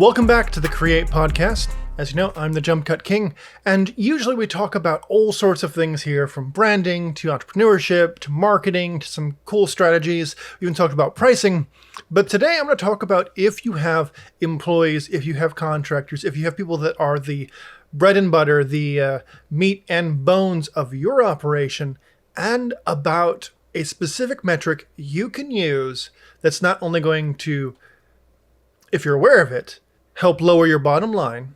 Welcome back to the Create Podcast. As you know, I'm the JumpCutKing, and usually we talk about all sorts of things here, from branding to entrepreneurship to marketing to some cool strategies. We even talked about pricing. But today I'm going to talk about if you have employees, if you have contractors, if you have people that are the bread and butter, the meat and bones of your operation, and about a specific metric you can use that's not only going to, if you're aware of it, help lower your bottom line,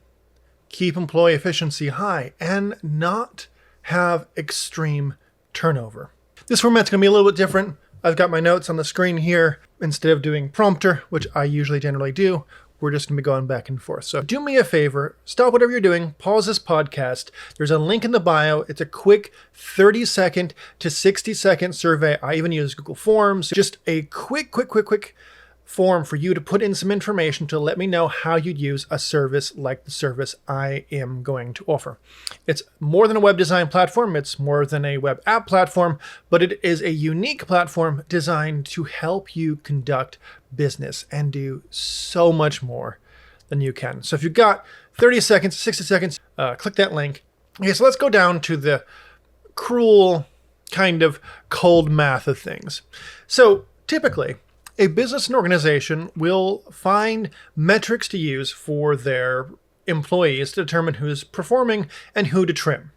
keep employee efficiency high, and not have extreme turnover. This format's going to be a little bit different. I've got my notes on the screen here. Instead of doing prompter, which I usually generally do, we're just going to be going back and forth. So do me a favor, stop whatever you're doing, pause this podcast. There's a link in the bio. It's a quick 30-second to 60-second survey. I even use Google Forms. Just a quick form for you to put in some information to let me know how you'd use a service like the service I am going to offer. It's more than a web design platform. It's more than a web app platform, but it is a unique platform designed to help you conduct business and do so much more than you can. So if you've got 30 seconds, 60 seconds, click that link. Okay, so let's go down to the cruel kind of cold math of things. So typically, a business and organization will find metrics to use for their employees to determine who's performing and who to trim.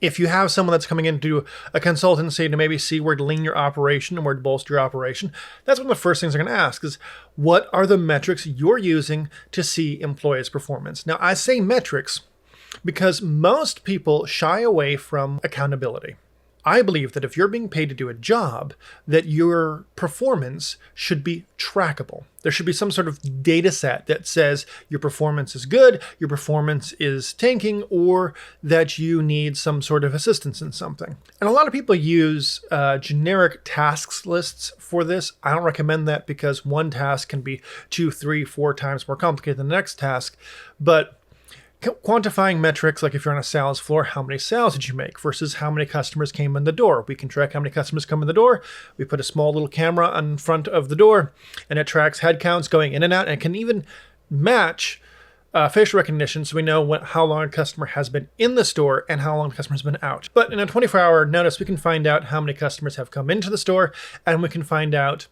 If you have someone that's coming in to do a consultancy to maybe see where to lean your operation and where to bolster your operation, that's one of the first things they're going to ask is, what are the metrics you're using to see employees' performance? Now, I say metrics because most people shy away from accountability. I believe that if you're being paid to do a job, that your performance should be trackable. There should be some sort of data set that says your performance is good, your performance is tanking, or that you need some sort of assistance in something. And a lot of people use generic tasks lists for this. I don't recommend that because one task can be 2, 3, 4 times more complicated than the next task. But quantifying metrics, like if you're on a sales floor, how many sales did you make versus how many customers came in the door? We can track how many customers come in the door. We put a small little camera in front of the door, and it tracks head counts going in and out, and it can even match facial recognition so we know how long a customer has been in the store and how long the customer has been out. But in a 24-hour notice, we can find out how many customers have come into the store, and we can find out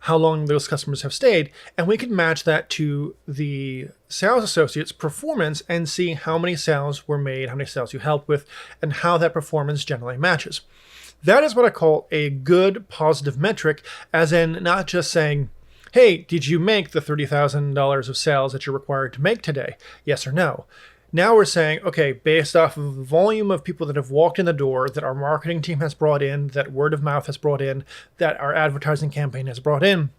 how long those customers have stayed, and we can match that to the sales associate's performance and see how many sales were made, how many sales you helped with, and how that performance generally matches. That is what I call a good positive metric, as in not just saying, hey, did you make the $30,000 of sales that you're required to make today? Yes or no. Now we're saying, okay, based off of the volume of people that have walked in the door, that our marketing team has brought in, that word of mouth has brought in, that our advertising campaign has brought in,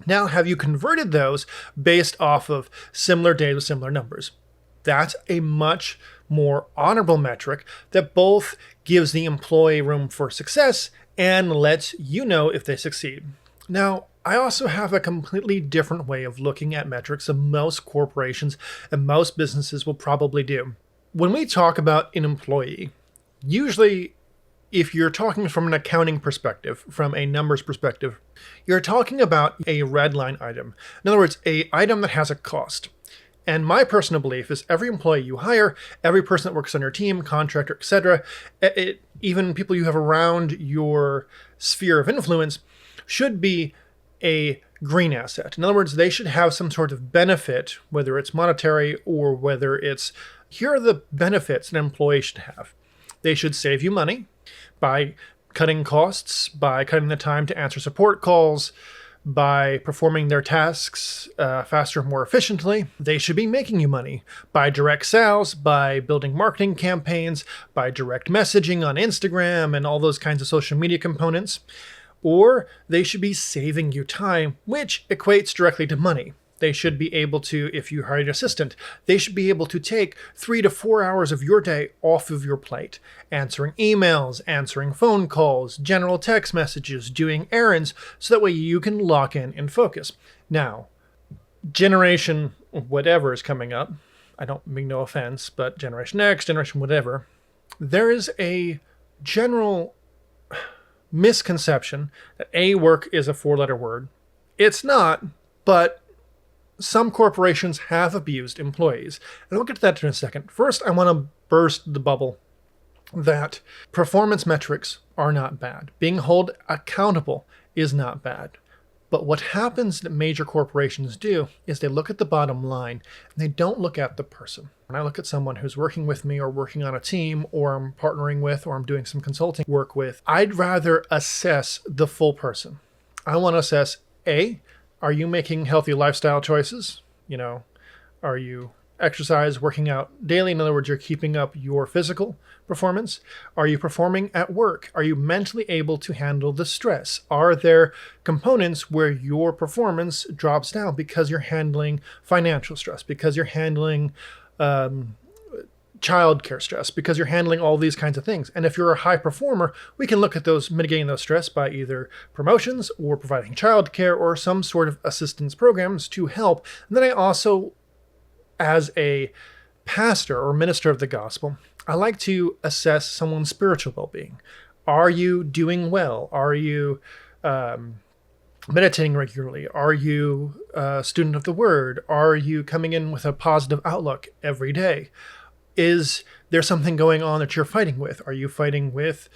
now have you converted those based off of similar data with similar numbers? That's a much more honorable metric that both gives the employee room for success and lets you know if they succeed. Now, I also have a completely different way of looking at metrics than most corporations and most businesses will probably do. When we talk about an employee, usually if you're talking from an accounting perspective, from a numbers perspective, you're talking about a red line item. In other words, an item that has a cost. And my personal belief is every employee you hire, every person that works on your team, contractor, etc., even people you have around your sphere of influence, should be a green asset. In other words, they should have some sort of benefit, whether it's monetary or whether it's, here are the benefits an employee should have. They should save you money by cutting costs, by cutting the time to answer support calls, by performing their tasks faster and more efficiently. They should be making you money by direct sales, by building marketing campaigns, by direct messaging on Instagram and all those kinds of social media components. Or they should be saving you time, which equates directly to money. They should be able to, if you hire an assistant, they should be able to take 3 to 4 hours of your day off of your plate, answering emails, answering phone calls, general text messages, doing errands, so that way you can lock in and focus. Now, generation whatever is coming up. I don't mean no offense, but Generation X, Generation whatever. There is a general misconception that work is a 4-letter word. It's not, but some corporations have abused employees. And we'll get to that in a second. First, I want to burst the bubble that performance metrics are not bad. Being held accountable is not bad. But what happens that major corporations do is they look at the bottom line and they don't look at the person. When I look at someone who's working with me or working on a team or I'm partnering with or I'm doing some consulting work with, I'd rather assess the full person. I want to assess, A, are you making healthy lifestyle choices? Are you exercise, working out daily? In other words, you're keeping up your physical performance. Are you performing at work? Are you mentally able to handle the stress? Are there components where your performance drops down because you're handling financial stress, because you're handling childcare stress, because you're handling all these kinds of things? And if you're a high performer, we can look at those, mitigating those stress by either promotions or providing childcare or some sort of assistance programs to help. And then I also, as a pastor or minister of the gospel, I like to assess someone's spiritual well-being. Are you doing well? Are you meditating regularly? Are you a student of the word? Are you coming in with a positive outlook every day? Is there something going on that you're fighting with? Are you fighting with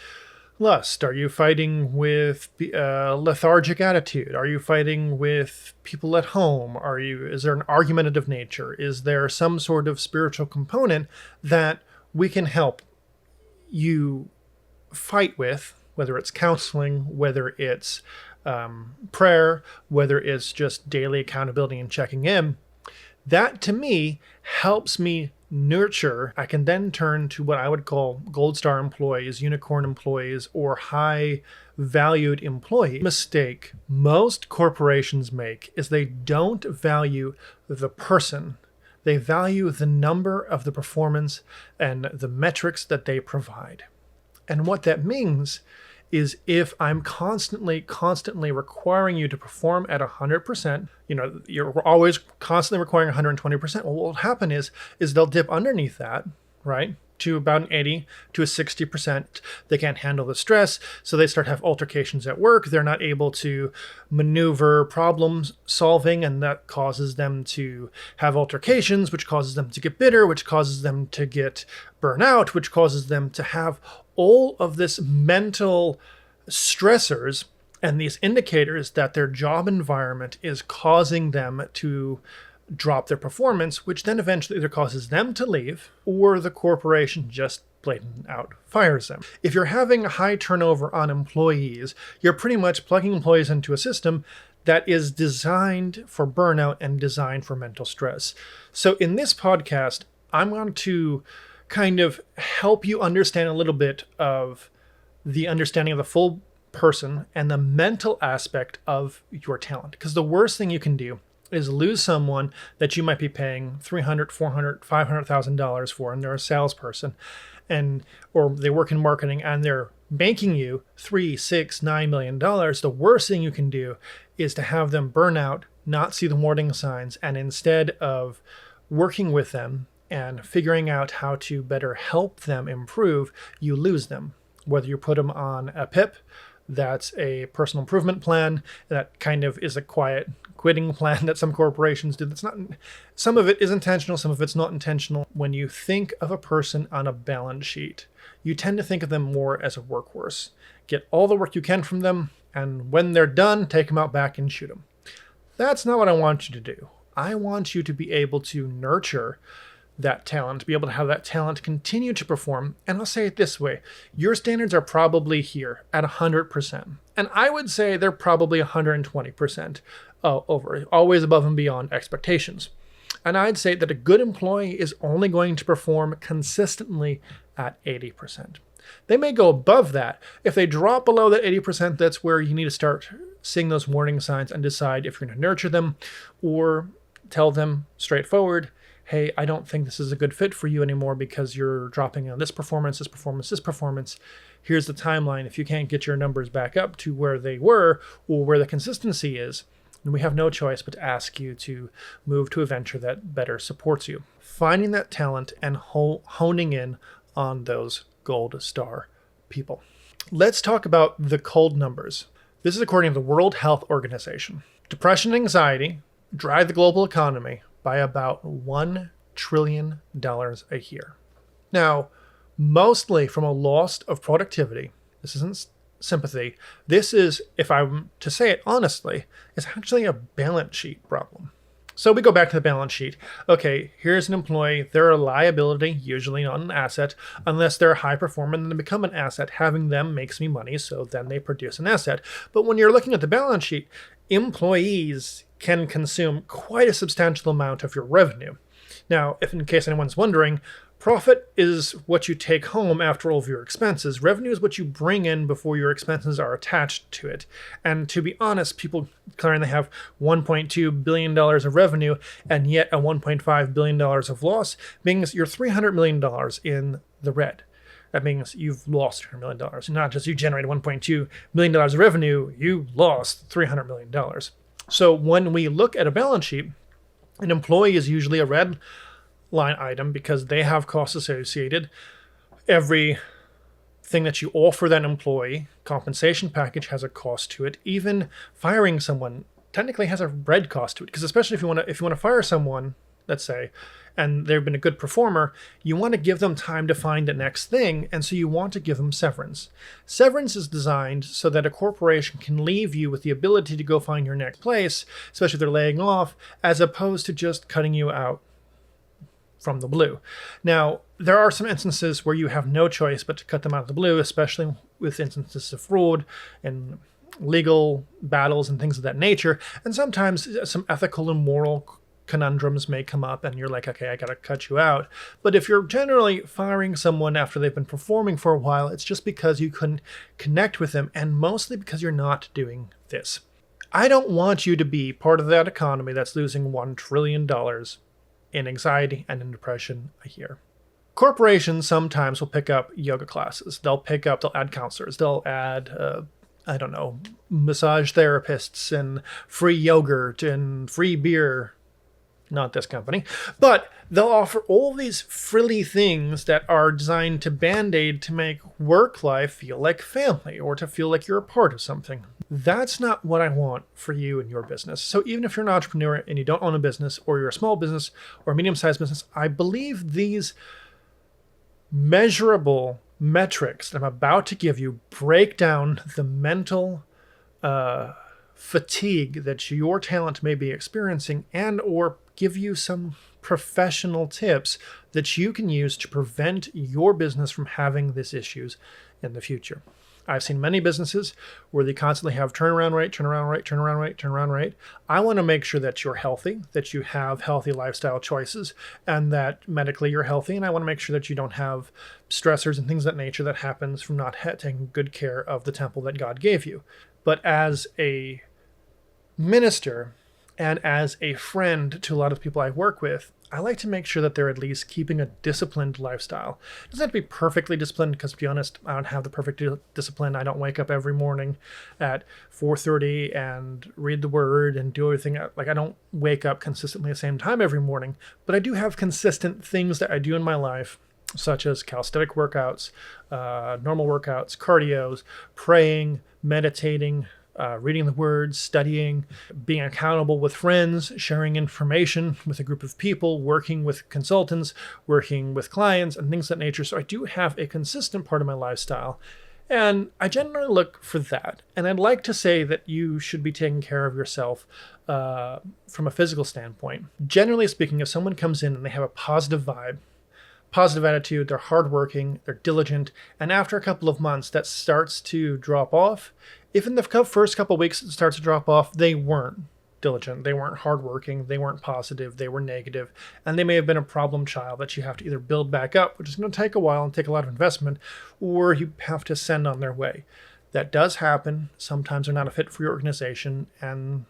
lust? Are you fighting with lethargic attitude? Are you fighting with people at home? Is there an argumentative nature? Is there some sort of spiritual component that we can help you fight with, whether it's counseling, whether it's prayer, whether it's just daily accountability and checking in? That to me helps me nurture. I can then turn to what I would call gold star employees, unicorn employees, or high valued employees. Mistake most corporations make is they don't value the person. They value the number of the performance and the metrics that they provide. And what that means is if I'm constantly requiring you to perform at 100%, you're always constantly requiring 120%. Well, what will happen is they'll dip underneath that, right, to about an 80 to a 60%. They can't handle the stress, so they start to have altercations at work. They're not able to maneuver problem solving, and that causes them to have altercations, which causes them to get bitter, which causes them to get burnout, which causes them to have all of this mental stressors and these indicators that their job environment is causing them to drop their performance, which then eventually either causes them to leave or the corporation just blatant out fires them. If you're having a high turnover on employees, you're pretty much plugging employees into a system that is designed for burnout and designed for mental stress. So in this podcast, I'm going to kind of help you understand a little bit of the understanding of the full person and the mental aspect of your talent. Because the worst thing you can do is lose someone that you might be paying $300,000, $400,000, $500,000 for, and they're a salesperson, or they work in marketing and they're banking you $3, $6, $9 million. The worst thing you can do is to have them burn out, not see the warning signs, and instead of working with them and figuring out how to better help them improve, you lose them. Whether you put them on a PIP, that's a personal improvement plan, that kind of is a quiet quitting plan that some corporations do. That's not, some of it is intentional, some of it's not intentional. When you think of a person on a balance sheet, you tend to think of them more as a workhorse. Get all the work you can from them, and when they're done, take them out back and shoot them. That's not what I want you to do. I want you to be able to nurture that talent, to be able to have that talent continue to perform. And I'll say it this way, your standards are probably here at 100%. And I would say they're probably 120% over, always above and beyond expectations. And I'd say that a good employee is only going to perform consistently at 80%. They may go above that. If they drop below that 80%, that's where you need to start seeing those warning signs and decide if you're going to nurture them or tell them straightforward, hey, I don't think this is a good fit for you anymore because you're dropping on this performance, this performance, this performance. Here's the timeline. If you can't get your numbers back up to where they were or where the consistency is, then we have no choice but to ask you to move to a venture that better supports you. Finding that talent and honing in on those gold star people. Let's talk about the cold numbers. This is according to the World Health Organization. Depression and anxiety drive the global economy by about $1 trillion a year. Now, mostly from a loss of productivity. This isn't sympathy. This is, if I'm to say it honestly, is actually a balance sheet problem. So we go back to the balance sheet. Okay, here's an employee. They're a liability, usually not an asset, unless they're a high performer and they become an asset. Having them makes me money, so then they produce an asset. But when you're looking at the balance sheet, employees can consume quite a substantial amount of your revenue. Now, if in case anyone's wondering, profit is what you take home after all of your expenses. Revenue is what you bring in before your expenses are attached to it. And to be honest, people claim they have $1.2 billion of revenue and yet a $1.5 billion of loss, means you're $300 million in the red. That means you've lost $300 million. Not just you generated $1.2 billion of revenue, you lost $300 million. So when we look at a balance sheet, an employee is usually a red line item because they have costs associated. Every thing that you offer that employee, compensation package, has a cost to it. Even firing someone technically has a red cost to it, because especially if you want to fire someone, let's say, and they've been a good performer, you want to give them time to find the next thing, and so you want to give them severance. Severance is designed so that a corporation can leave you with the ability to go find your next place, especially if they're laying off, as opposed to just cutting you out from the blue. Now, there are some instances where you have no choice but to cut them out of the blue, especially with instances of fraud and legal battles and things of that nature, and sometimes some ethical and moral conundrums may come up and you're like, okay, I gotta cut you out. But if you're generally firing someone after they've been performing for a while, it's just because you couldn't connect with them, and mostly because you're not doing this. I don't want you to be part of that economy that's losing $1 trillion in anxiety and in depression a year. Corporations sometimes will pick up yoga classes. They'll add counselors. They'll add, massage therapists and free yogurt and free beer. Not this company, but they'll offer all these frilly things that are designed to band-aid to make work life feel like family or to feel like you're a part of something. That's not what I want for you and your business. So even if you're an entrepreneur and you don't own a business, or you're a small business or a medium-sized business, I believe these measurable metrics that I'm about to give you break down the mental fatigue that your talent may be experiencing, and or give you some professional tips that you can use to prevent your business from having these issues in the future. I've seen many businesses where they constantly have turnaround rate. I want to make sure that you're healthy, that you have healthy lifestyle choices, and that medically you're healthy. And I want to make sure that you don't have stressors and things of that nature that happens from not taking good care of the temple that God gave you. But as a minister and as a friend to a lot of people I work with, I like to make sure that they're at least keeping a disciplined lifestyle. It doesn't have to be perfectly disciplined, because to be honest, I don't have the perfect discipline. I don't wake up every morning at 4:30 and read the word and do everything. Like, I don't wake up consistently at the same time every morning, but I do have consistent things that I do in my life, such as calisthenic workouts, normal workouts, cardios, praying, meditating, reading the word, studying, being accountable with friends, sharing information with a group of people, working with consultants, working with clients, and things of that nature. So I do have a consistent part of my lifestyle, and I generally look for that. And I'd like to say that you should be taking care of yourself from a physical standpoint. Generally speaking, if someone comes in and they have a positive vibe, positive attitude, they're hardworking, they're diligent, and after a couple of months that starts to drop off, if in the first couple of weeks it starts to drop off, they weren't diligent, they weren't hardworking, they weren't positive, they were negative, and they may have been a problem child that you have to either build back up, which is going to take a while and take a lot of investment, or you have to send on their way. That does happen. Sometimes they're not a fit for your organization, and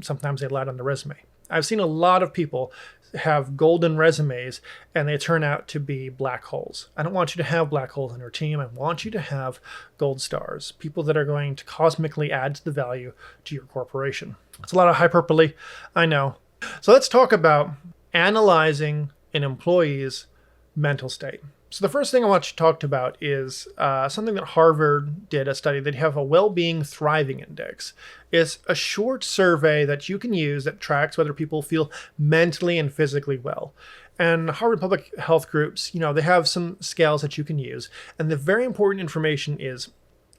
sometimes they lie on the resume. I've seen a lot of people have golden resumes and they turn out to be black holes. I don't want you to have black holes on your team. I want you to have gold stars, people that are going to cosmically add to the value to your corporation. It's a lot of hyperbole, I know. So let's talk about analyzing an employee's mental state. So the first thing I want to talk about is something that Harvard did a study. They have a well-being thriving index. It's a short survey that you can use that tracks whether people feel mentally and physically well. And Harvard Public Health groups, they have some scales that you can use. And the very important information is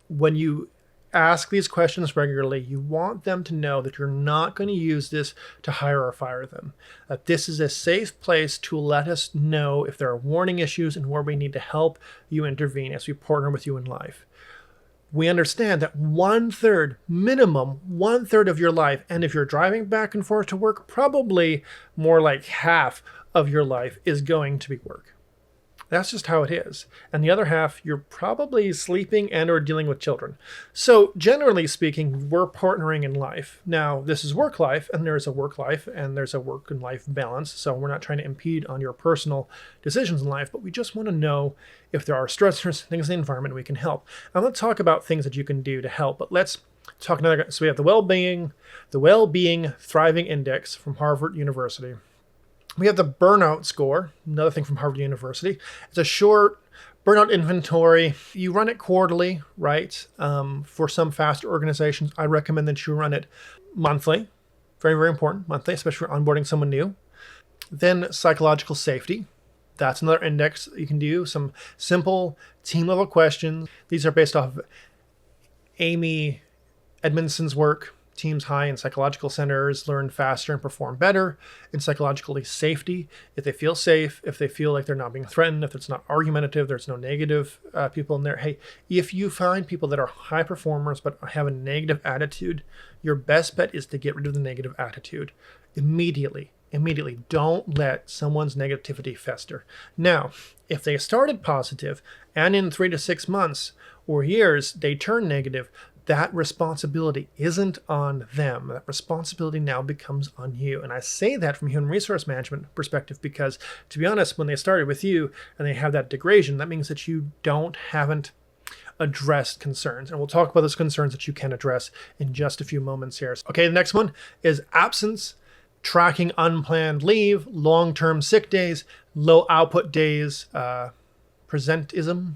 when you ask these questions regularly, you want them to know that you're not going to use this to hire or fire them. That this is a safe place to let us know if there are warning issues and where we need to help you intervene as we partner with you in life. We understand that minimum one third of your life, and if you're driving back and forth to work, probably more like half of your life is going to be work. That's just how it is. And the other half, you're probably sleeping and or dealing with children. So generally speaking, we're partnering in life. Now, this is work life, and there's a work life, and there's a work and life balance. So we're not trying to impede on your personal decisions in life, but we just want to know if there are stressors, things in the environment we can help. And let's talk about things that you can do to help. But let's talk another. So we have the well-being thriving index from Harvard University. We have the burnout score, another thing from Harvard University. It's a short burnout inventory. You run it quarterly, right? For some faster organizations, I recommend that you run it monthly. Very, very important, monthly, especially for onboarding someone new. Then psychological safety. That's another index that you can do. Some simple team-level questions. These are based off of Amy Edmondson's work. Teams high in psychological centers learn faster and perform better in psychological safety. If they feel safe, if they feel like they're not being threatened, if it's not argumentative, there's no negative people in there. Hey, if you find people that are high performers but have a negative attitude, your best bet is to get rid of the negative attitude immediately. Don't let someone's negativity fester. Now, if they started positive and in 3 to 6 months or years they turn negative, that responsibility isn't on them. That responsibility now becomes on you. And I say that from a human resource management perspective because, to be honest, when they started with you and they have that degradation, that means that you haven't addressed concerns. And we'll talk about those concerns that you can address in just a few moments here. Okay, the next one is absence, tracking unplanned leave, long-term sick days, low output days, presentism.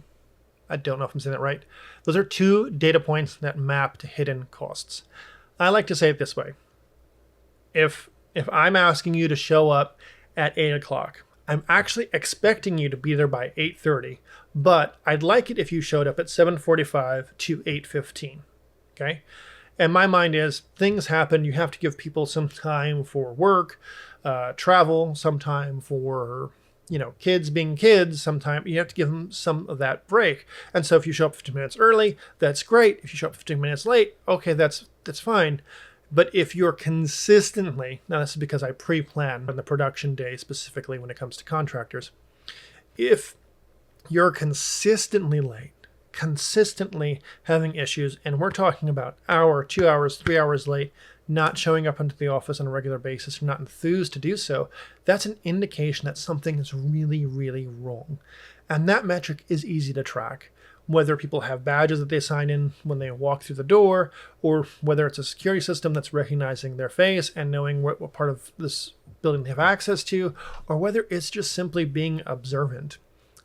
I don't know if I'm saying that right. Those are 2 data points that map to hidden costs. I like to say it this way. If I'm asking you to show up at 8 o'clock, I'm actually expecting you to be there by 8:30, but I'd like it if you showed up at 7:45 to 8:15, okay? And my mind is things happen. You have to give people some time for work, travel, some time for kids being kids, sometimes you have to give them some of that break. And so if you show up 15 minutes early, that's great. If you show up 15 minutes late, okay, that's fine. But if you're consistently, now this is because I pre-plan on the production day specifically when it comes to contractors, if you're consistently late, consistently having issues, and we're talking about hour, 2 hours, 3 hours late, not showing up into the office on a regular basis, or not enthused to do so, that's an indication that something is really, really wrong. And that metric is easy to track. Whether people have badges that they sign in when they walk through the door, or whether it's a security system that's recognizing their face and knowing what part of this building they have access to, or whether it's just simply being observant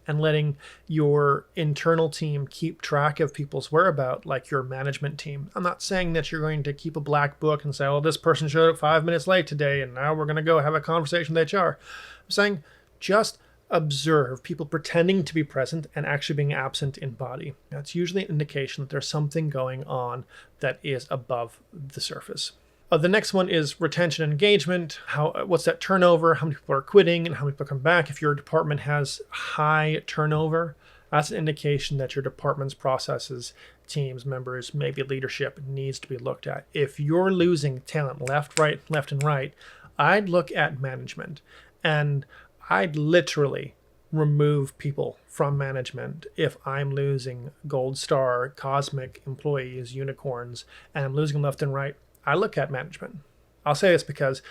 and letting your internal team keep track of people's whereabouts, like your management team. I'm not saying that you're going to keep a black book and say, oh, this person showed up 5 minutes late today, and now we're going to go have a conversation with HR. I'm saying just observe people pretending to be present and actually being absent in body. That's usually an indication that there's something going on that is above the surface. The next one is retention and engagement. What's that turnover? How many people are quitting and how many people come back? If your department has high turnover, that's an indication that your department's processes, teams, members, maybe leadership needs to be looked at. If you're losing talent left, and right, I'd look at management, and I'd literally remove people from management if I'm losing gold star, cosmic employees, unicorns, and I'm losing them left and right. I look at management. I'll say this because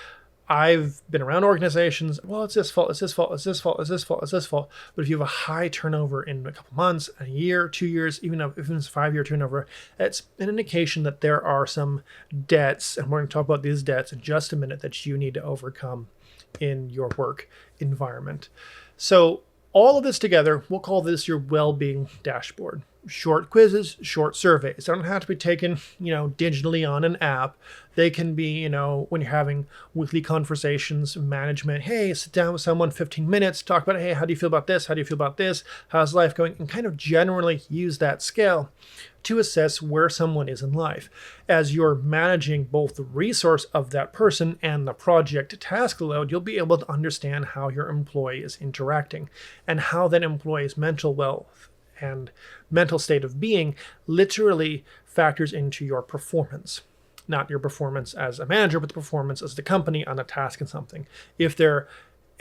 I've been around organizations. Well, it's this fault, it's this fault, it's this fault, it's this fault, it's this fault. But if you have a high turnover in a couple months, a year, 2 years, even if it's a 5-year turnover, it's an indication that there are some debts, and we're going to talk about these debts in just a minute, that you need to overcome in your work environment. So All of this together, we'll call this your well-being dashboard. Short quizzes, short surveys. They don't have to be taken, digitally on an app. They can be, when you're having weekly conversations, management, hey, sit down with someone 15 minutes, talk about, hey, how do you feel about this? How do you feel about this? How's life going? And kind of generally use that scale to assess where someone is in life. As you're managing both the resource of that person and the project task load, you'll be able to understand how your employee is interacting and how that employee's mental wealth and mental state of being literally factors into your performance. Not your performance as a manager, but the performance as the company on a task and something. If they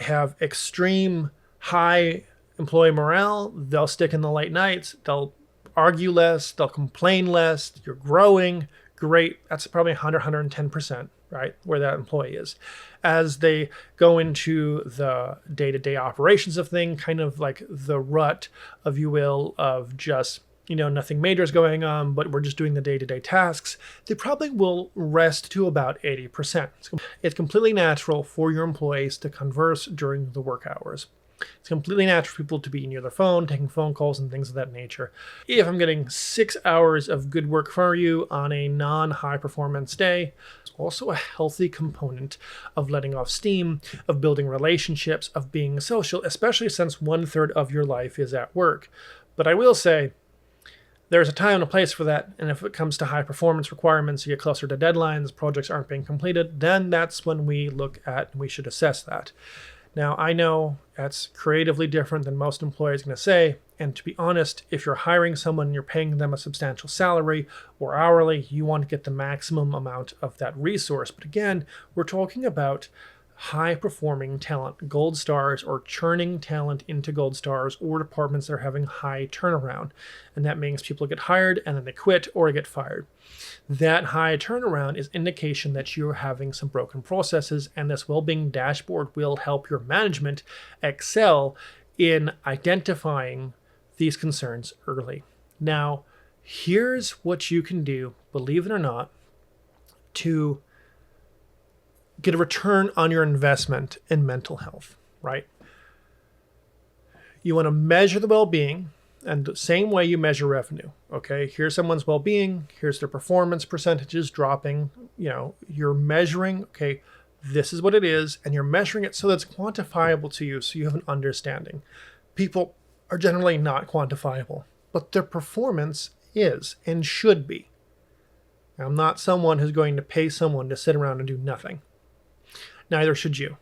have extreme high employee morale, they'll stick in the late nights, they'll argue less, they'll complain less, you're growing, great. That's probably 100, 110%, right? Where that employee is. As they go into the day-to-day operations of things, kind of like the rut, if you will, of just, nothing major is going on, but we're just doing the day-to-day tasks, they probably will rest to about 80%. It's completely natural for your employees to converse during the work hours. It's completely natural for people to be near their phone, taking phone calls and things of that nature. If I'm getting 6 hours of good work for you on a non-high performance day, it's also a healthy component of letting off steam, of building relationships, of being social, especially since 1/3 of your life is at work. But I will say, there's a time and a place for that, and if it comes to high performance requirements, you get closer to deadlines, projects aren't being completed, then that's when we look at and we should assess that. Now, I know that's creatively different than most employers are going to say, and to be honest, if you're hiring someone and you're paying them a substantial salary or hourly, you want to get the maximum amount of that resource. But again, we're talking about high-performing talent, gold stars, or churning talent into gold stars, or departments that are having high turnaround. And that means people get hired and then they quit or get fired. That high turnaround is indication that you're having some broken processes, and this well-being dashboard will help your management excel in identifying these concerns early. Now, here's what you can do, believe it or not, to get a return on your investment in mental health, right? You want to measure the well-being, and the same way you measure revenue, okay? Here's someone's well-being, here's their performance percentages dropping, you're measuring, okay, this is what it is, and you're measuring it so that's quantifiable to you, so you have an understanding. People are generally not quantifiable, but their performance is and should be. I'm not someone who's going to pay someone to sit around and do nothing. Neither should you.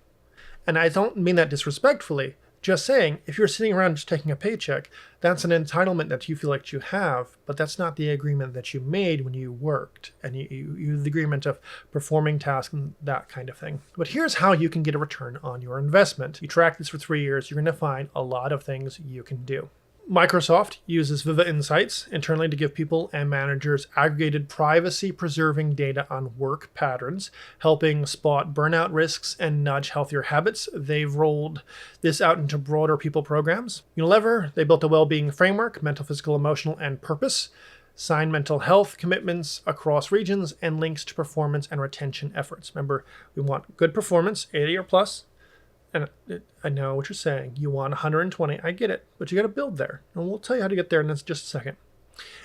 And I don't mean that disrespectfully, just saying, if you're sitting around just taking a paycheck, that's an entitlement that you feel like you have, but that's not the agreement that you made when you worked, and you the agreement of performing tasks and that kind of thing. But here's how you can get a return on your investment. You track this for 3 years, you're going to find a lot of things you can do. Microsoft uses Viva Insights internally to give people and managers aggregated privacy-preserving data on work patterns, helping spot burnout risks and nudge healthier habits. They've rolled this out into broader people programs. Unilever, they built a well-being framework, mental, physical, emotional, and purpose, signed mental health commitments across regions, and links to performance and retention efforts. Remember, we want good performance, 80 or plus. And I know what you're saying. You want 120. I get it. But you got to build there. And we'll tell you how to get there in just a second.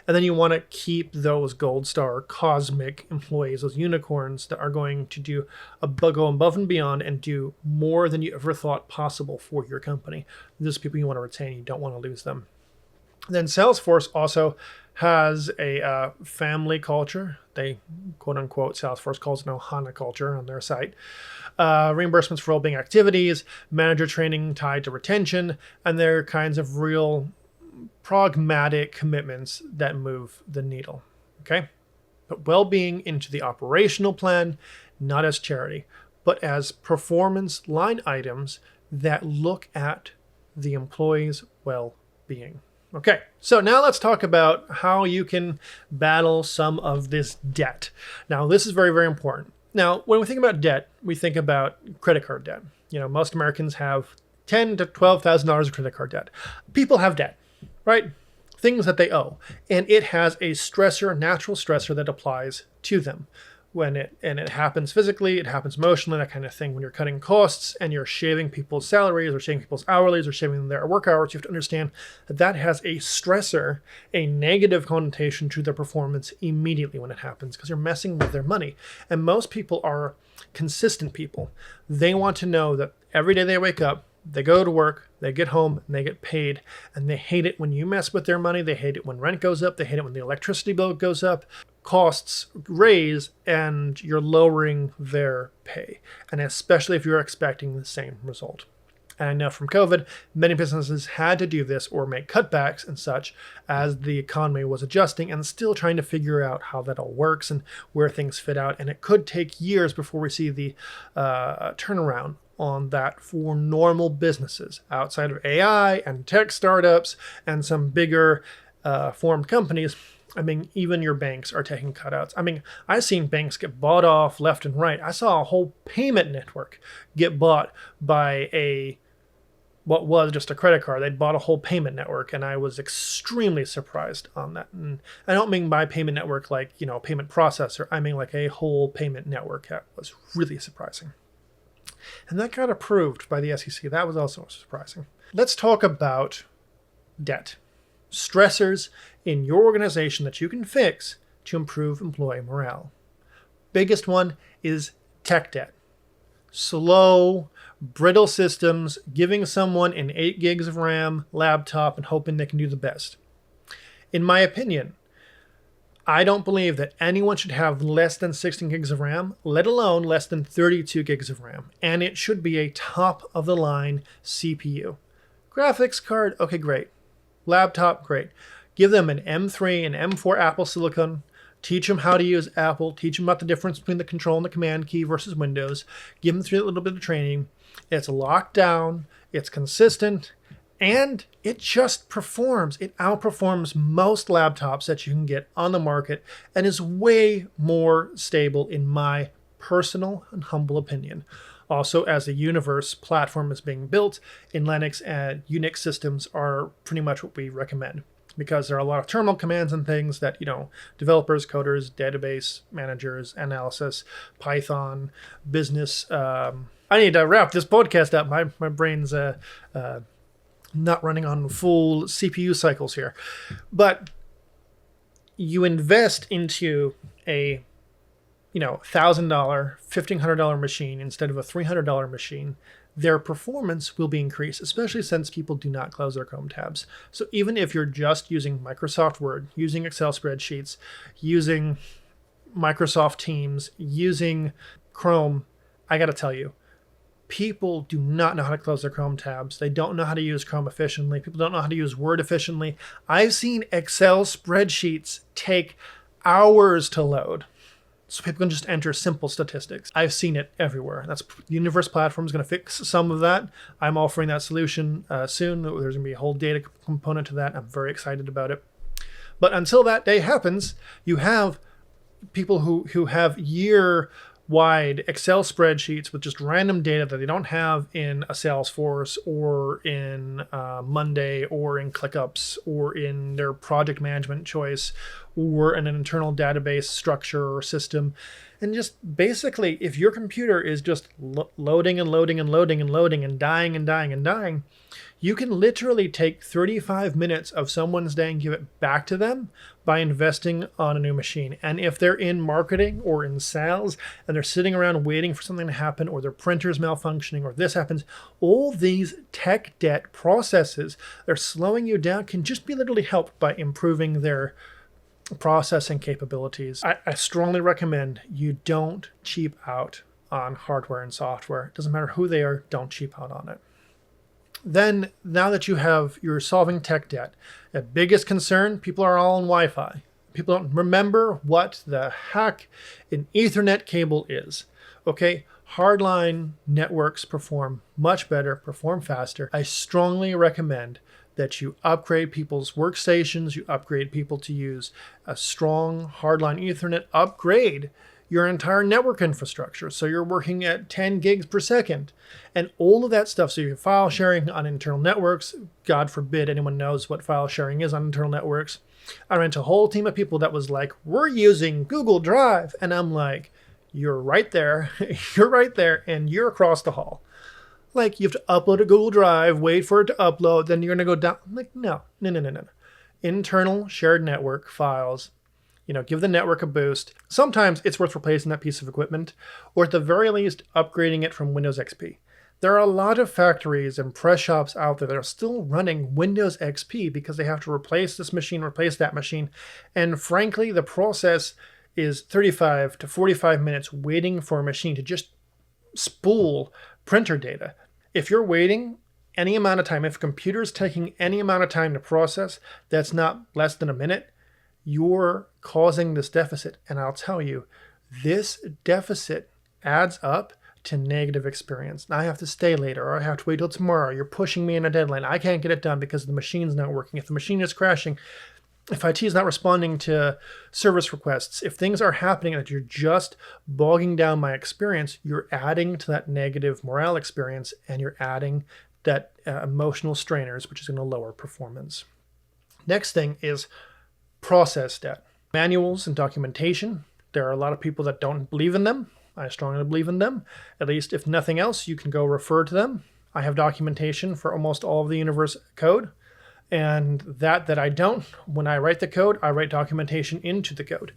And then you want to keep those gold star cosmic employees, those unicorns that are going to go above and beyond and do more than you ever thought possible for your company. Those people you want to retain. You don't want to lose them. Then Salesforce also has a family culture. They, quote unquote, Salesforce calls it an Ohana culture on their site. Reimbursements for well-being activities, manager training tied to retention, and they're kinds of real pragmatic commitments that move the needle. Okay? Put well-being into the operational plan, not as charity, but as performance line items that look at the employee's well-being. Okay, so now let's talk about how you can battle some of this debt. Now, this is very, very important. Now, when we think about debt, we think about credit card debt. Most Americans have $10,000 to $12,000 of credit card debt. People have debt, right? Things that they owe. And it has a stressor, natural stressor that applies to them. it happens physically, it happens emotionally, that kind of thing. When you're cutting costs and you're shaving people's salaries or shaving people's hourlies or shaving their work hours, you have to understand that that has a stressor, a negative connotation to their performance immediately when it happens, because you're messing with their money. And most people are consistent people. They want to know that every day they wake up, they go to work, they get home, and they get paid. And they hate it when you mess with their money. They hate it when rent goes up. They hate it when the electricity bill goes up. Costs raise, and you're lowering their pay. And especially if you're expecting the same result. And I know from COVID, many businesses had to do this or make cutbacks and such as the economy was adjusting and still trying to figure out how that all works and where things fit out. And it could take years before we see the turnaround on that for normal businesses outside of AI and tech startups and some bigger formed companies. I mean, even your banks are taking cutouts. I mean, I've seen banks get bought off left and right. I saw a whole payment network get bought by what was just a credit card. They'd bought a whole payment network, and I was extremely surprised on that. And I don't mean by payment network like, payment processor. I mean like a whole payment network. That was really surprising. And that got approved by the SEC. That was also surprising. Let's talk about debt. Stressors in your organization that you can fix to improve employee morale. Biggest one is tech debt. Slow, brittle systems, giving someone an 8 gigs of RAM laptop and hoping they can do the best. In my opinion, I don't believe that anyone should have less than 16 gigs of RAM, let alone less than 32 gigs of RAM. And it should be a top-of-the-line CPU. Graphics card, okay, great. Laptop, great. Give them an M3 and M4 Apple Silicon. Teach them how to use Apple. Teach them about the difference between the control and the command key versus Windows. Give them through a little bit of training. It's locked down. It's consistent. And it just performs. It outperforms most laptops that you can get on the market and is way more stable in my personal and humble opinion. Also, as the Universe platform is being built in Linux, and Unix systems are pretty much what we recommend, because there are a lot of terminal commands and things that, developers, coders, database managers, analysis, Python, business. I need to wrap this podcast up. My brain's not running on full CPU cycles here. But you invest into a $1,000, $1,500 machine instead of a $300 machine, their performance will be increased, especially since people do not close their Chrome tabs. So even if you're just using Microsoft Word, using Excel spreadsheets, using Microsoft Teams, using Chrome, I got to tell you, people do not know how to close their Chrome tabs. They don't know how to use Chrome efficiently. People don't know how to use Word efficiently. I've seen Excel spreadsheets take hours to load, so people can just enter simple statistics. I've seen it everywhere. The Universe platform is going to fix some of that. I'm offering that solution soon. There's going to be a whole data component to that. I'm very excited about it. But until that day happens, you have people who have year-wide Excel spreadsheets with just random data that they don't have in a Salesforce or in Monday or in ClickUps or in their project management choice or in an internal database structure or system. And just basically, if your computer is just loading and loading and loading and loading and dying and dying and dying, you can literally take 35 minutes of someone's day and give it back to them by investing on a new machine. And if they're in marketing or in sales and they're sitting around waiting for something to happen, or their printer's malfunctioning, or this happens, all these tech debt processes that are slowing you down can just be literally helped by improving their processing capabilities. I strongly recommend you don't cheap out on hardware and software. It doesn't matter who they are, don't cheap out on it. Then, now that you're solving tech debt, the biggest concern, people are all on Wi-Fi. People don't remember what the heck an Ethernet cable is. Okay, hardline networks perform much better, perform faster. I strongly recommend that you upgrade people's workstations, you upgrade people to use a strong hardline Ethernet, upgrade your entire network infrastructure. So you're working at 10 gigs per second and all of that stuff. So you're file sharing on internal networks. God forbid anyone knows what file sharing is on internal networks. I ran into a whole team of people that was like, we're using Google Drive. And I'm like, You're right there. You're right there, and you're across the hall. Like, you have to upload a Google Drive, wait for it to upload, then you're going to go down. I'm like, no. Internal shared network files, give the network a boost. Sometimes it's worth replacing that piece of equipment, or at the very least, upgrading it from Windows XP. There are a lot of factories and press shops out there that are still running Windows XP because they have to replace this machine, replace that machine. And frankly, the process is 35 to 45 minutes waiting for a machine to just spool printer data. If you're waiting any amount of time, if a computer is taking any amount of time to process that's not less than a minute, you're causing this deficit. And I'll tell you, this deficit adds up to negative experience. I have to stay later, or I have to wait till tomorrow. You're pushing me in a deadline. I can't get it done because the machine's not working. If the machine is crashing, if IT is not responding to service requests, if things are happening that you're just bogging down my experience, you're adding to that negative morale experience, and you're adding that emotional strainers, which is going to lower performance. Next thing is process debt. Manuals and documentation. There are a lot of people that don't believe in them. I strongly believe in them. At least, if nothing else, you can go refer to them. I have documentation for almost all of the universe code. And that I don't, when I write the code, I write documentation into the code.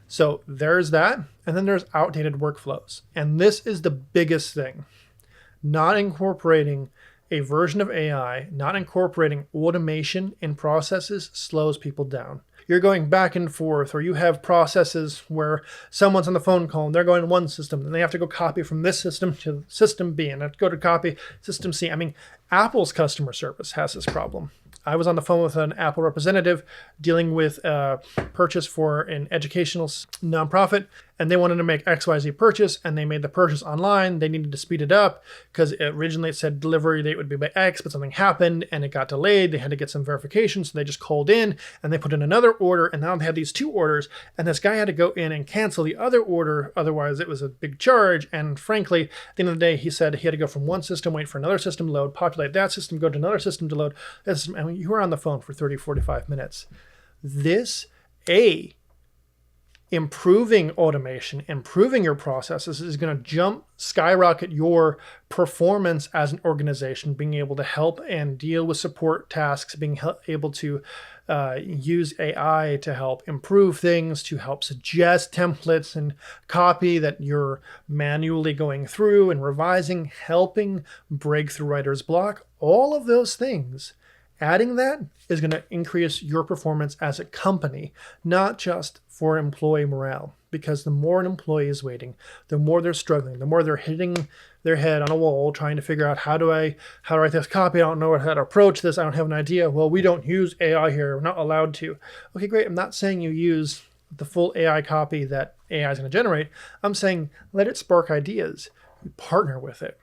So there's that. And then there's outdated workflows. And this is the biggest thing. Not incorporating a version of AI, not incorporating automation in processes slows people down. You're going back and forth, or you have processes where someone's on the phone call and they're going to one system, and they have to go copy from this system to system B, and have to go to copy system C. I mean, Apple's customer service has this problem. I was on the phone with an Apple representative dealing with a purchase for an educational nonprofit, and they wanted to make XYZ purchase, and they made the purchase online. They needed to speed it up because originally it said delivery date would be by X, but something happened and it got delayed. They had to get some verification, so they just called in and they put in another order, and now they had these two orders, and this guy had to go in and cancel the other order, otherwise it was a big charge. And frankly, at the end of the day, he said he had to go from one system, wait for another system to load, populate that system, go to another system to load that system. I mean, you were on the phone for 30, 45 minutes. Improving automation, improving your processes is going to skyrocket your performance as an organization, being able to help and deal with support tasks, being able to use AI to help improve things, to help suggest templates and copy that you're manually going through and revising, helping break through writer's block. All of those things, adding that is going to increase your performance as a company, not just for employee morale. Because the more an employee is waiting, the more they're struggling, the more they're hitting their head on a wall trying to figure out how to write this copy. I don't know how to approach this. I don't have an idea. Well, we don't use AI here. We're not allowed to. Okay, great. I'm not saying you use the full AI copy that AI is going to generate. I'm saying let it spark ideas. You partner with it.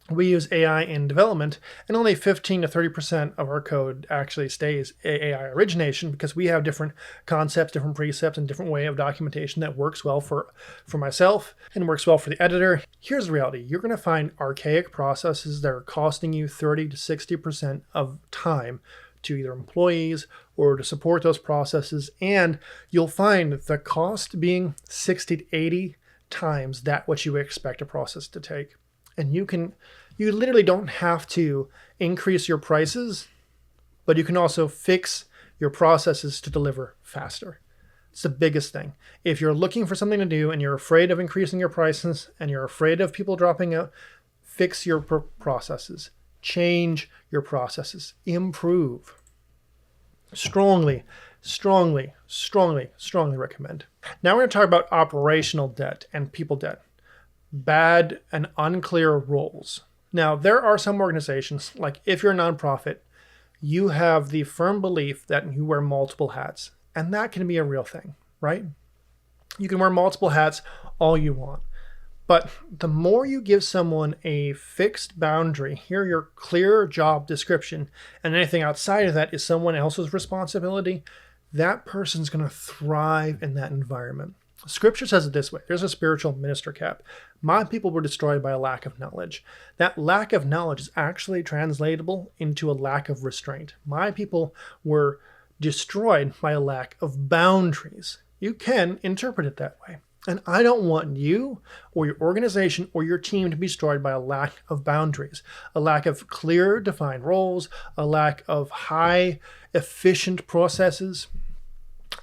We use AI in development, and only 15 to 30% of our code actually stays AI origination because we have different concepts, different precepts, and different way of documentation that works well for myself and works well for the editor. Here's the reality. You're going to find archaic processes that are costing you 30 to 60% of time to either employees or to support those processes, and you'll find the cost being 60 to 80 times that what you expect a process to take. And you literally don't have to increase your prices, but you can also fix your processes to deliver faster. It's the biggest thing. If you're looking for something to do and you're afraid of increasing your prices and you're afraid of people dropping out, fix your processes, change your processes, improve. Strongly recommend. Now we're going to talk about operational debt and people debt. Bad and unclear roles. Now, there are some organizations, like if you're a nonprofit, you have the firm belief that you wear multiple hats, and that can be a real thing, right? You can wear multiple hats all you want, but the more you give someone a fixed boundary, here your clear job description, and anything outside of that is someone else's responsibility, that person's going to thrive in that environment. Scripture says it this way. There's a spiritual minister cap. My people were destroyed by a lack of knowledge. That lack of knowledge is actually translatable into a lack of restraint. My people were destroyed by a lack of boundaries. You can interpret it that way. And I don't want you or your organization or your team to be destroyed by a lack of boundaries, a lack of clear, defined roles, a lack of high, efficient processes.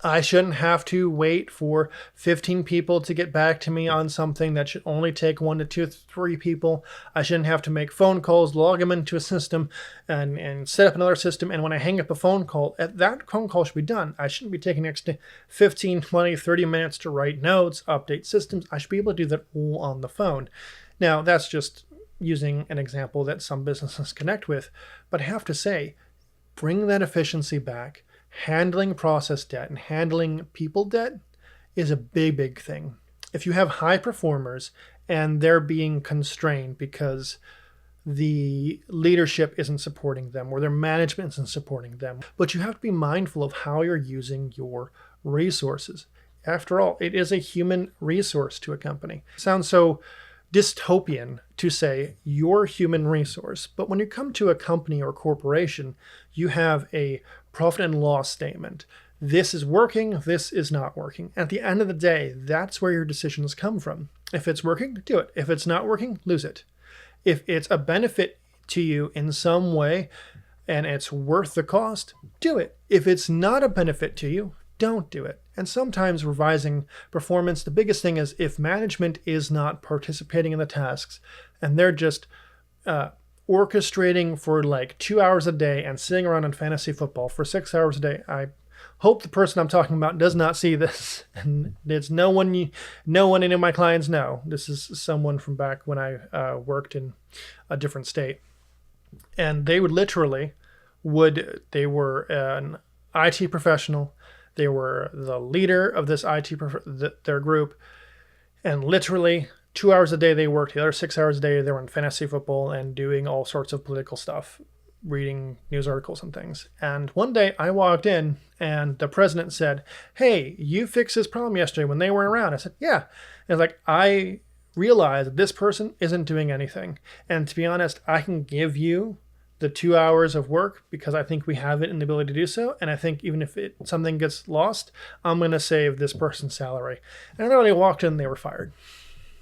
I shouldn't have to wait for 15 people to get back to me on something that should only take 1 to 2, 3 people. I shouldn't have to make phone calls, log them into a system, and set up another system. And when I hang up a phone call, that phone call should be done. I shouldn't be taking next 15, 20, 30 minutes to write notes, update systems. I should be able to do that all on the phone. Now, that's just using an example that some businesses connect with. But I have to say, bring that efficiency back. Handling process debt and handling people debt is a big, big thing. If you have high performers and they're being constrained because the leadership isn't supporting them or their management isn't supporting them, but you have to be mindful of how you're using your resources. After all, it is a human resource to a company. It sounds so dystopian to say your human resource, but when you come to a company or corporation, you have a profit and loss statement. This is working, this is not working. At the end of the day, that's where your decisions come from. If it's working, do it. If it's not working, lose it. If it's a benefit to you in some way and it's worth the cost, do it. If it's not a benefit to you, don't do it. And sometimes revising performance, the biggest thing is if management is not participating in the tasks and they're just orchestrating for like 2 hours a day and sitting around on fantasy football for 6 hours a day. I hope the person I'm talking about does not see this. And it's no one any of my clients know. This is someone from back when I worked in a different state. And they would literally they were an IT professional. They were the leader of this their group. And literally 2 hours a day they worked. The other 6 hours a day they were in fantasy football and doing all sorts of political stuff, reading news articles and things. And one day I walked in and the president said, "Hey, you fixed this problem yesterday when they weren't around." I said, "Yeah." And it's like, I realized that this person isn't doing anything. And to be honest, I can give you the 2 hours of work because I think we have it in the ability to do so. And I think even if something gets lost, I'm going to save this person's salary. And I literally walked in and they were fired.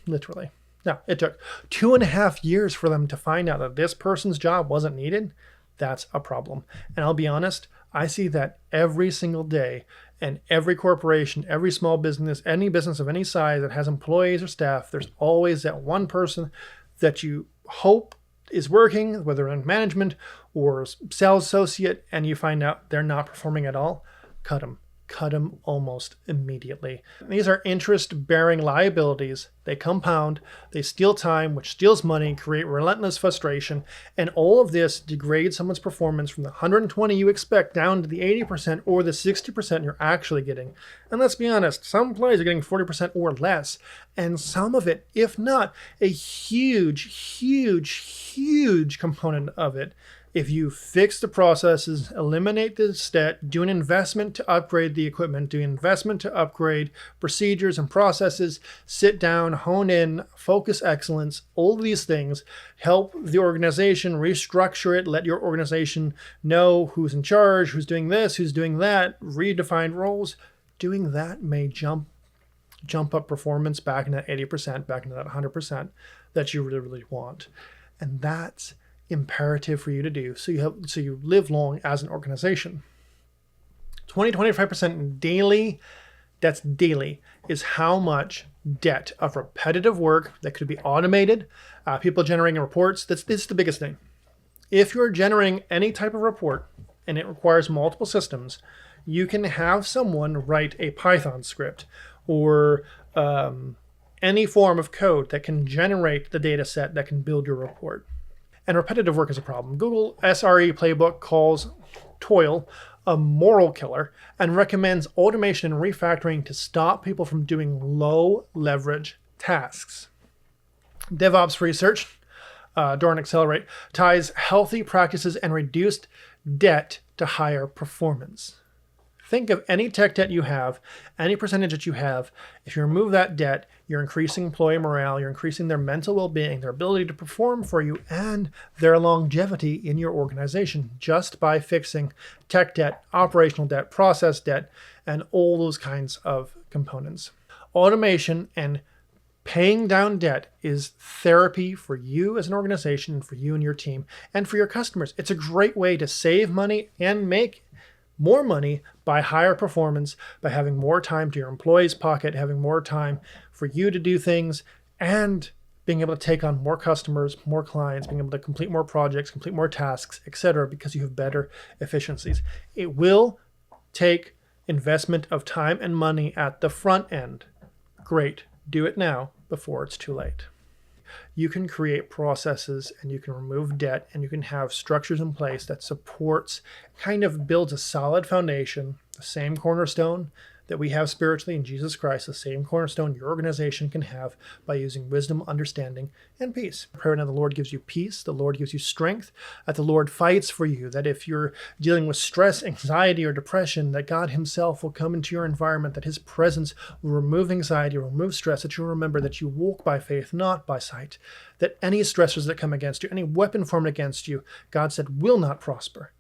Literally. Now, it took 2.5 years for them to find out that this person's job wasn't needed. That's a problem. And I'll be honest, I see that every single day. And every corporation, every small business, any business of any size that has employees or staff, there's always that one person that you hope is working, whether in management or sales associate, and you find out they're not performing at all. Cut them. Cut them almost immediately. These are interest-bearing liabilities. They compound, they steal time, which steals money, create relentless frustration, and all of this degrades someone's performance from the 120 you expect down to the 80% or the 60% you're actually getting. And let's be honest, some employees are getting 40% or less, and some of it, if not a huge, huge, huge component of it, if you fix the processes, eliminate the debt, do an investment to upgrade the equipment, do an investment to upgrade procedures and processes, sit down, hone in, focus excellence, all of these things, help the organization, restructure it, let your organization know who's in charge, who's doing this, who's doing that, redefine roles. Doing that may jump up performance back in that 80%, back into that 100% that you really, really want. And that's imperative for you to do so you live long as an organization. 20-25% daily, that's daily, is how much debt of repetitive work that could be automated, people generating reports. This is the biggest thing. If you're generating any type of report and it requires multiple systems, you can have someone write a Python script or any form of code that can generate the data set that can build your report. And repetitive work is a problem. Google SRE Playbook calls toil a moral killer and recommends automation and refactoring to stop people from doing low leverage tasks. DevOps research, during Accelerate, ties healthy practices and reduced debt to higher performance. Think of any tech debt you have, any percentage that you have. If you remove that debt, you're increasing employee morale, you're increasing their mental well-being, their ability to perform for you, and their longevity in your organization just by fixing tech debt, operational debt, process debt, and all those kinds of components. automation and paying down debt is therapy for you as an organization, for you and your team, and for your customers. It's a great way to save money and make more money by higher performance, by having more time to your employees' pocket, having more time for you to do things, and being able to take on more customers, more clients, being able to complete more projects, complete more tasks, etc., because you have better efficiencies. It will take investment of time and money at the front end. Great. Do it now before it's too late. You can create processes and you can remove debt and you can have structures in place that supports, kind of builds a solid foundation, the same cornerstone that we have spiritually in Jesus Christ, the same cornerstone your organization can have by using wisdom, understanding, and peace. I pray now the Lord gives you peace, the Lord gives you strength, that the Lord fights for you, that if you're dealing with stress, anxiety, or depression, that God himself will come into your environment, that his presence will remove anxiety, remove stress, that you'll remember that you walk by faith, not by sight, that any stressors that come against you, any weapon formed against you, God said will not prosper.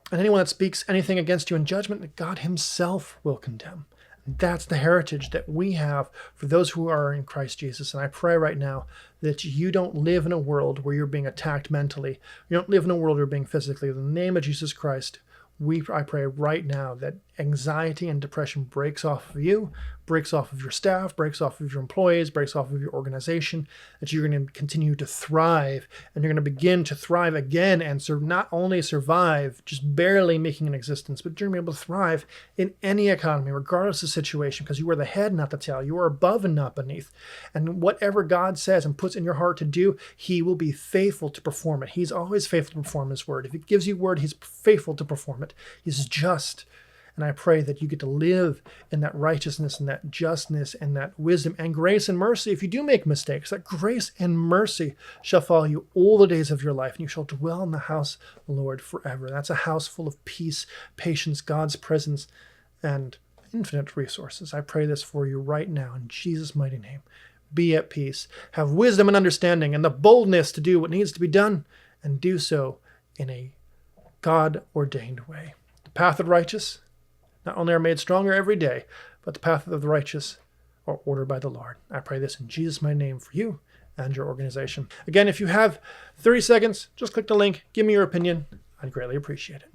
And anyone that speaks anything against you in judgment, that God himself will condemn. And that's the heritage that we have for those who are in Christ Jesus. And I pray right now that you don't live in a world where you're being attacked mentally. You don't live in a world where you're being physically. In the name of Jesus Christ, I pray right now that anxiety and depression breaks off of you, breaks off of your staff, breaks off of your employees, breaks off of your organization, that you're going to continue to thrive, and you're going to begin to thrive again and not only survive, just barely making an existence, but you're going to be able to thrive in any economy, regardless of the situation, because you are the head, not the tail. You are above and not beneath. And whatever God says and puts in your heart to do, he will be faithful to perform it. He's always faithful to perform his word. If he gives you word, he's faithful to perform it. He's just. And I pray that you get to live in that righteousness and that justness and that wisdom and grace and mercy. If you do make mistakes, that grace and mercy shall follow you all the days of your life, and you shall dwell in the house of the Lord forever. That's a house full of peace, patience, God's presence, and infinite resources. I pray this for you right now in Jesus' mighty name. Be at peace. Have wisdom and understanding and the boldness to do what needs to be done, and do so in a God-ordained way. The path of the righteous not only are made stronger every day, but the path of the righteous are ordered by the Lord. I pray this in Jesus' mighty name for you and your organization. Again, if you have 30 seconds, just click the link, give me your opinion. I'd greatly appreciate it.